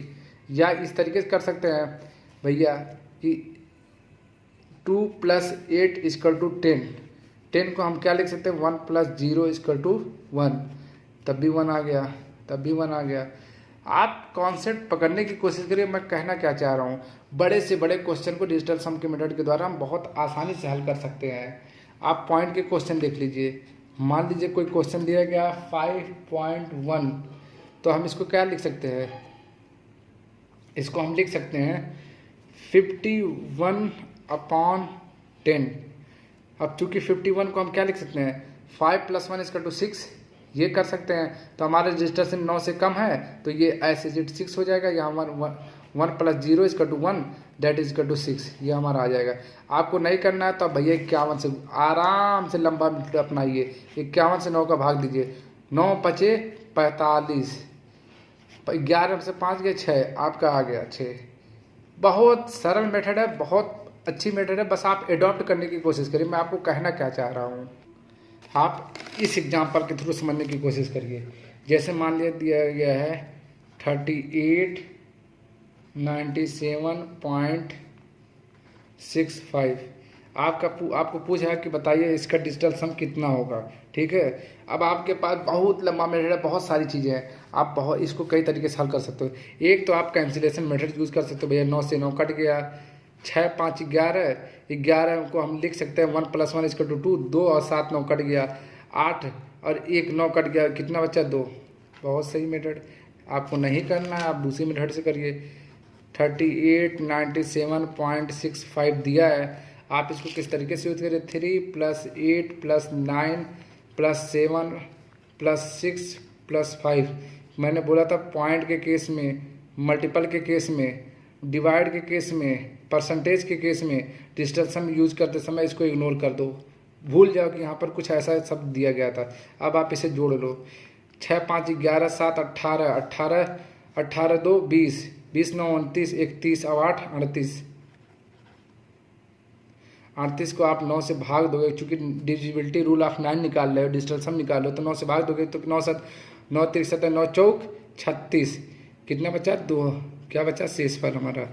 या इस तरीके से कर सकते हैं भैया कि 2 + 8 = 10। 10 को हम क्या लिख सकते हैं? 1 + 0 = 1, तब भी 1 आ गया, तब भी 1 आ गया। आप कॉन्सेप्ट पकड़ने की कोशिश करिए। मैं कहना क्या चाह रहा हूँ, बड़े से बड़े क्वेश्चन को डिजिटल सम के मेथड के द्वारा हम बहुत आसानी से हल कर सकते हैं। आप पॉइंट के क्वेश्चन देख लीजिए। मान लीजिए कोई क्वेश्चन दिया गया 5.1, तो हम इसको क्या लिख सकते हैं? इसको हम लिख सकते हैं 51/10। अब चूंकि 51 को हम क्या लिख सकते हैं? 5 + 1 = 6, ये कर सकते हैं। तो हमारे रजिस्टर से 9 से कम है, तो ये ऐसे 6 हो जाएगा। यहाँ 1 + 0 = 1, दैट इज इक्वल टू 6, ये हमारा आ जाएगा। आपको नहीं करना है तो भैया 51 से आराम से लंबा अपनाइए। 51 से 9 का भाग दीजिए, 9 × 5 = 45, 11 से 5 गए 6, आपका आ गया 6। बहुत सरल मेथड है, बहुत अच्छी मेथड है, बस आप एडॉप्ट करने की कोशिश करिए। मैं आपको कहना क्या चाह रहा हूँ, आप इस एग्जाम्पल के थ्रू समझने की कोशिश करिए। जैसे मान लिया दिया गया है 3897.65, आपको पूछा है कि बताइए इसका डिजिटल सम कितना होगा। ठीक है, अब आपके पास बहुत लंबा मेथड है, बहुत सारी चीज़ें हैं, आप इसको कई तरीके से हल कर सकते हो। एक तो आप कैंसिलेशन मेथड यूज़ कर सकते हो। भैया 9 से 9 कट गया, 6 × 5 = 11, 11 को हम लिख सकते हैं 1 + 1 = 2, 2 और 7 9 कट गया, 8 और 1 9 कट गया, कितना बचा? 2। बहुत सही मेथड। आपको नहीं करना है, आप दूसरी मेथड से करिए। 3897.65 दिया है, आप इसको किस तरीके से यूज करें? 3 + 8 + 9 + 7 + 6 + 5। मैंने बोला था पॉइंट के केस में, मल्टीपल के केस में, डिवाइड के केस में, परसेंटेज के केस में डिजिटल सम यूज करते समय इसको इग्नोर कर दो, भूल जाओ कि यहाँ पर कुछ ऐसा शब्द दिया गया था। अब आप इसे जोड़ लो। 6 × 5 = 11, 7 18, 18 18 2 20, 20 9 29, 31 और 8 38। 38 को आप 9 से भाग दोगे, चूंकि डिविजिबिलिटी रूल ऑफ 9 निकाल रहे हो, डिजिटल सम निकाल लो, तो 9 से भाग दोगे तो 9 7 9 3 7 9 चौक 36, कितना बचा? 2। क्या बचा? शेषफल हमारा।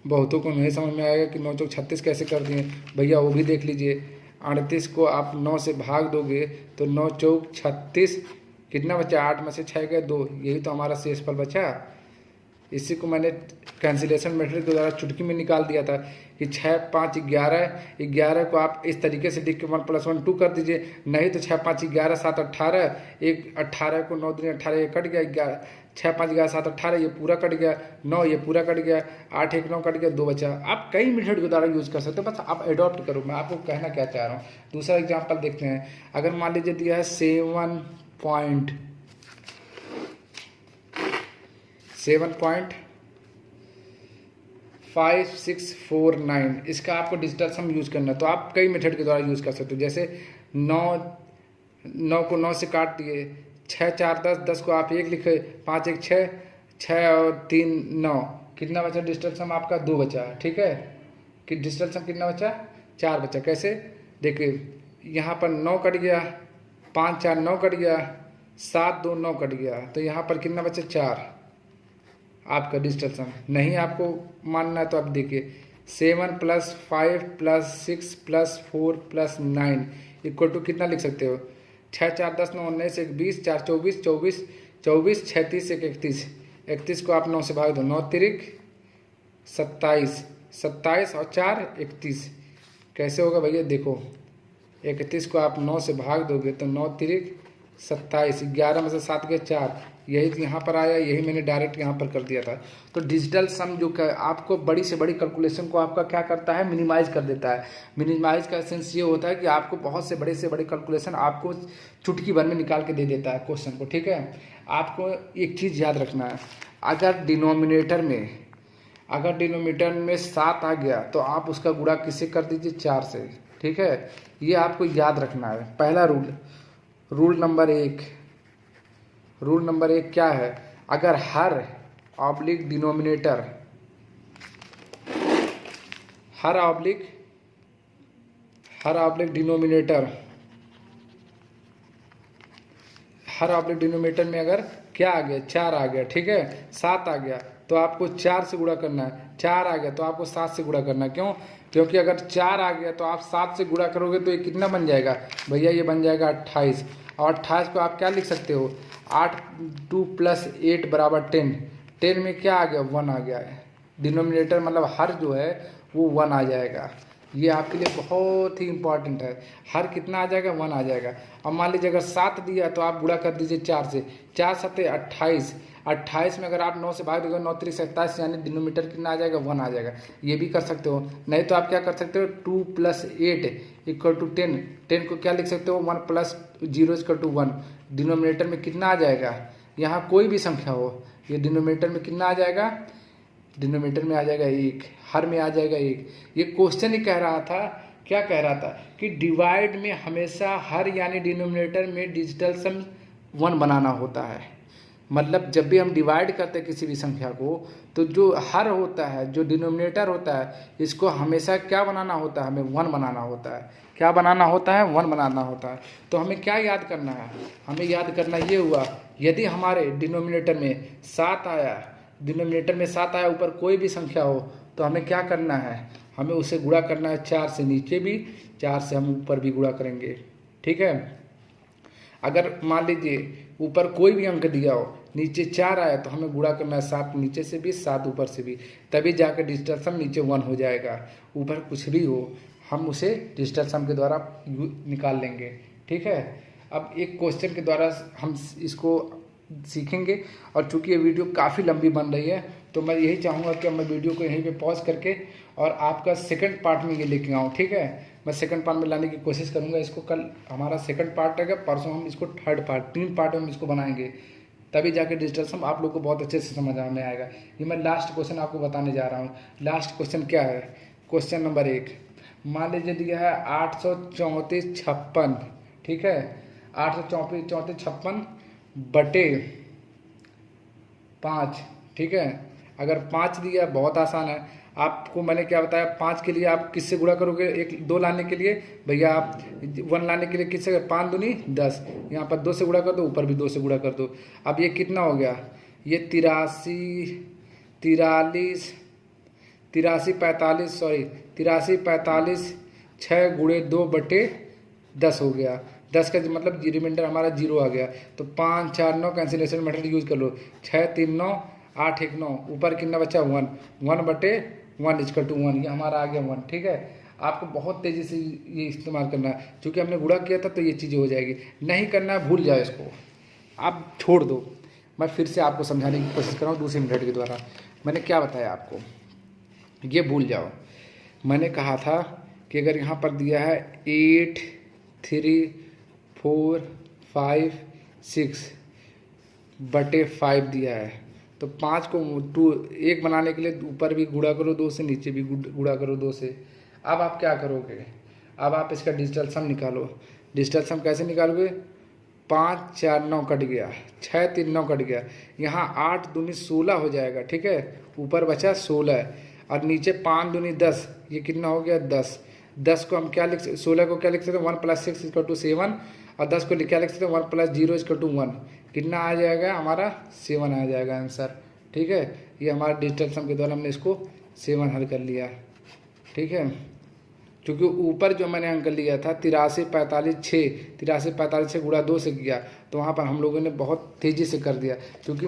बहुतों को नहीं समझ में आएगा कि 9 चौक 36 कैसे कर दिए, भैया वो भी देख लीजिए। 38 को आप 9 से भाग दोगे तो 9 चौक 36, कितना बचा? 8 में से 6 गए 2, यही तो हमारा शेषफल बचा। इसी को मैंने कैंसिलेशन मेथड के द्वारा चुटकी में निकाल दिया था कि 6 × 5 = 11, 11 को आप इस तरीके से लिख के 1 + 1 2 कर दीजिए, नहीं तो 6 × 5 = 11, 7 18, 1 18 को 9 दूनी 18, ये कट गया, 6 × 5 = 11, 7 18, ये पूरा कट गया, 9 ये पूरा कट गया, 8 1 9 कट गया, 2 बचा। आप कई मेथड के द्वारा यूज कर सकते हो, बस आप एडॉप्ट करो। मैं आपको कहना क्या चाह रहा हूँ, दूसरा एग्जाम्पल देखते हैं। अगर मान लीजिए दिया है 7.5649, इसका आपको डिजिटल सम यूज करना है, तो आप कई मेथड के द्वारा यूज कर सकते हो। जैसे 9 को 9 से काट दिए, 6 4 10, 10 को आप 1 लिखे, 5 1 6, 6 और 3 9, कितना बचा? डिजिटल सम आपका 2 बचा। ठीक है, कि डिजिटल सम कितना बचा? 4 बचा। कैसे? देखिए यहाँ पर 9 कट गया, 5 4 9 कट गया, 7 2 9 कट गया, तो यहाँ पर कितना बचा? 4 आपका डिजिटल सम। नहीं आपको मानना है तो आप देखिए 7 + 5 + 6 + 4 + 9 = कितना लिख सकते हो? 6 4 10 9 19 1 20, 4 24 24 24, 6 30 1 31, 31 को आप 9 से भाग दो, 9 तिरिक 27, 27 और 4 31, कैसे होगा भैया? देखो 31 को आप 9 से भाग दोगे तो 9 तिरिक 27, 11 में से 7 गए 4, यही यहाँ पर आया, यही मैंने डायरेक्ट यहाँ पर कर दिया था। तो डिजिटल सम जो आपको बड़ी से बड़ी कैलकुलेशन को आपका क्या करता है? मिनिमाइज कर देता है। मिनिमाइज का एसेंस ये होता है कि आपको बहुत से बड़े कैलकुलेशन आपको चुटकी भर में निकाल के दे देता है क्वेश्चन को। ठीक है, आपको एक चीज़ याद रखना है, अगर डिनोमिनेटर में अगर डिनोमिनेटर में 7 आ गया तो आप उसका गुणा किससे कर दीजिए, 4 से। ठीक है, ये आपको याद रखना है। पहला रूल नंबर एक क्या है, अगर हर ऑब्लिक डिनोमिनेटर हर ऑब्लिक डिनोमिनेटर में अगर क्या आ गया, 4 आ गया, ठीक है, 7 आ गया तो आपको 4 से गुणा करना है, 4 आ गया तो आपको 7 से गुणा करना है। क्यों? क्योंकि अगर 4 आ गया तो आप 7 से गुणा करोगे तो ये कितना बन जाएगा भैया, ये बन जाएगा 28। और 28 को आप क्या लिख सकते हो, 8 2 + 8 = 10। 10 में क्या आ गया, 1 आ गया है। डिनोमिनेटर मतलब हर जो है वो 1 आ जाएगा। ये आपके लिए बहुत ही इंपॉर्टेंट है। हर कितना आ जाएगा, 1 आ जाएगा। अब मान लीजिए अगर 7 दिया तो आप गुणा कर दीजिए 4 से, 4 × 7 = 28। 28 में अगर आप 9 से भाग दोगे, 9 × 3 = 27, यानी डिनोमिनेटर कितना आ जाएगा, 1 आ जाएगा। ये भी कर सकते हो, नहीं तो आप क्या कर सकते हो, 2 + 8 = 10। 10 को क्या लिख सकते हो, 1 + 0 = 1। डिनोमिनेटर में कितना आ जाएगा, यहाँ कोई भी संख्या हो, ये डिनोमिनेटर में कितना आ जाएगा, डिनोमिनेटर में आ जाएगा 1, हर में आ जाएगा 1। ये क्वेश्चन ही कह रहा था, क्या कह रहा था कि डिवाइड में हमेशा हर यानी डिनोमिनेटर में डिजिटल सम 1 बनाना होता है। मतलब जब भी हम डिवाइड करते हैं किसी भी संख्या को, तो जो हर होता है, जो डिनोमिनेटर होता है, इसको हमेशा क्या बनाना होता है, हमें 1 बनाना होता है। क्या बनाना होता है, 1 बनाना होता है। तो हमें क्या याद करना है, हमें याद करना ये हुआ, यदि हमारे डिनोमिनेटर में 7 आया, ऊपर कोई भी संख्या हो, तो हमें क्या करना है, हमें उसे गुणा करना है 4 से, नीचे भी 4 से हम ऊपर भी गुणा करेंगे। ठीक है, अगर मान लीजिए ऊपर कोई भी अंक दिया हो, नीचे 4 आया, तो हमें गुणा करना है 7 नीचे से भी, 7 ऊपर से भी, तभी जाकर डिजिटल सम नीचे 1 हो जाएगा। ऊपर कुछ भी हो, हम उसे डिजिटल सम के द्वारा निकाल लेंगे। ठीक है, अब एक क्वेश्चन के द्वारा हम इसको सीखेंगे। और चूंकि ये वीडियो काफ़ी लंबी बन रही है, तो मैं यही चाहूँगा कि मैं वीडियो को यहीं पे पॉज करके और आपका सेकंड पार्ट में ये लेके आऊँ। ठीक है, मैं सेकंड पार्ट में लाने की कोशिश करूँगा। इसको कल हमारा सेकंड पार्ट रहेगा, परसों हम इसको थर्ड पार्ट, 3 पार्ट में हम इसको बनाएंगे, तभी जाके डिजिटल सम आप लोग को बहुत अच्छे से समझ में आएगा। ये मैं लास्ट क्वेश्चन आपको बताने जा रहा हूँ। लास्ट क्वेश्चन क्या है, क्वेश्चन नंबर 1, मान लीजिए दिया है 834 ठीक है, 834 बटे 5। ठीक है, अगर 5 दिया, बहुत आसान है। आपको मैंने क्या बताया, 5 के लिए आप किससे गुणा करोगे, 2 लाने के लिए भैया, आप 1 लाने के लिए किससे, 5 दूनी 10, यहाँ पर 2 से गुणा कर दो, ऊपर भी 2 से गुणा कर दो। अब ये कितना हो गया, ये 83 6 × 2/10 हो गया। 10 का मतलब रिमाइंडर हमारा 0 आ गया। तो 5 4 9 कैंसिलेशन मेथड यूज कर लो, 6 3 9 8 1 9, ऊपर कितना बचा, 1 1/1 = 1, ये हमारा आ गया 1। ठीक है, आपको बहुत तेज़ी से ये इस्तेमाल करना है, क्योंकि हमने गुणा किया था तो ये चीज़ें हो जाएगी। नहीं करना है, भूल जाओ इसको, आप छोड़ दो। मैं फिर से आपको समझाने की कोशिश कर रहा हूँ दूसरी मेथड के द्वारा। मैंने क्या बताया आपको, ये भूल जाओ। मैंने कहा था कि अगर यहाँ पर दिया है 8 3 4 5 6/5 दिया है, तो 5 को 1 बनाने के लिए ऊपर भी गुणा करो 2 से, नीचे भी गुणा करो 2 से। अब आप क्या करोगे, अब आप इसका डिजिटल सम निकालो। डिजिटल सम कैसे निकालोगे, 5 4 9 कट गया, 6 3 9 कट गया, यहाँ 8 दूनी 16 हो जाएगा। ठीक है, ऊपर बचा 16 और नीचे 5 दूनी 10, ये कितना हो गया 10। 10 को हम क्या लिख, 16 को क्या लिख सकते हैं, 1 + 6 = 7, और 10 को क्या लिख सकते हैं, 1 + 0 = 1। कितना आ जाएगा हमारा, 7 आ जाएगा आंसर। ठीक है, ये हमारा डिजिटल सम के द्वारा हमने इसको 7 हल कर लिया। ठीक है, क्योंकि ऊपर जो मैंने अंक लिया था 83 45 से गुणा 2 से किया, तो वहाँ पर हम लोगों ने बहुत तेज़ी से कर दिया, क्योंकि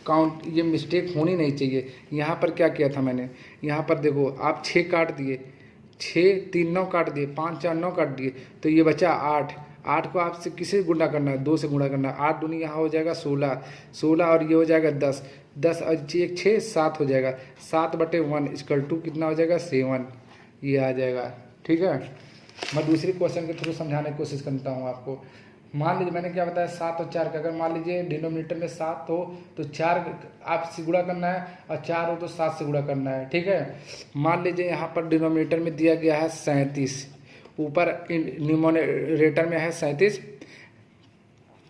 काउंट ये मिस्टेक होनी नहीं चाहिए। यहाँ पर क्या किया था मैंने, यहाँ पर देखो आप 6 काट दिए, 6 3 9 काट दिए, 5 4 9 काट दिए, तो ये बचा 8। 8 को आपसे किसे गुणा करना है, 2 से गुणा करना है। 8 दूनी यहाँ हो जाएगा 16 और ये हो जाएगा 10 और 1 6 7 हो जाएगा, 7/1 = कितना हो जाएगा, 7, ये आ जाएगा। ठीक है, मैं दूसरी क्वेश्चन के थ्रू समझाने की कोशिश करता हूँ आपको। मान लीजिए मैंने क्या बताया 7 और 4 का, अगर मान लीजिए डिनोमिनेटर में 7 हो तो 4 आप से गुणा करना है और 4 हो तो 7 से गुणा करना है, ठीक है। मान लीजिए यहाँ पर डिनोमिनेटर में दिया गया है 37, ऊपर न्यूमरेटर में है 37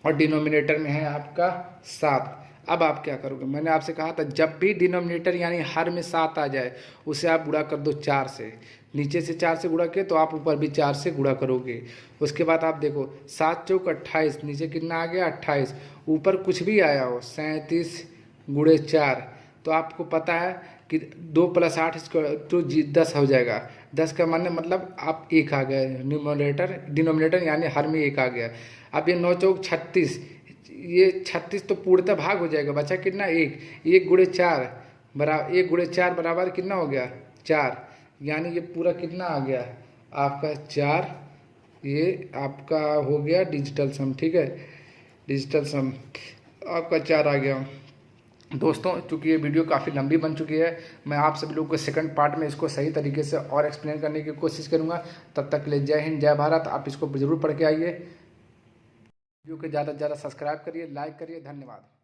और डिनोमिनेटर में है आपका 7। अब आप क्या करोगे, मैंने आपसे कहा था जब भी डिनोमिनेटर यानी हर में 7 आ जाए उसे आप गुणा कर दो 4 से, नीचे से 4 से गुणा किए तो आप ऊपर भी 4 से गुणा करोगे। उसके बाद आप देखो 7 चौक 28, नीचे कितना आ गया 28, ऊपर कुछ भी आया हो 37 गुणे 4, तो आपको पता है कि 2 + 8 इसको तो 10 हो जाएगा। 10 का मानने मतलब आप 1 आ गए, डिनोमिनेटर यानी हर में 1 आ गया। अब ये 9 चौक 36, ये 36 तो पूर्णतः भाग हो जाएगा, बचा कितना 1, 1 गुणे 4 बराबर 1 गुणे 4 बराबर कितना हो गया 4, यानी ये पूरा कितना आ गया आपका 4। ये आपका हो गया डिजिटल सम, ठीक है, डिजिटल सम आपका 4 आ गया। दोस्तों चूँकि ये वीडियो काफ़ी लंबी बन चुकी है, मैं आप सभी लोगों को सेकंड पार्ट में इसको सही तरीके से और एक्सप्लेन करने की कोशिश करूँगा। तब तक के लिए जय हिंद जय भारत। आप इसको ज़रूर पढ़ के आइए। वीडियो को ज़्यादा से ज़्यादा सब्सक्राइब करिए, लाइक करिए। धन्यवाद।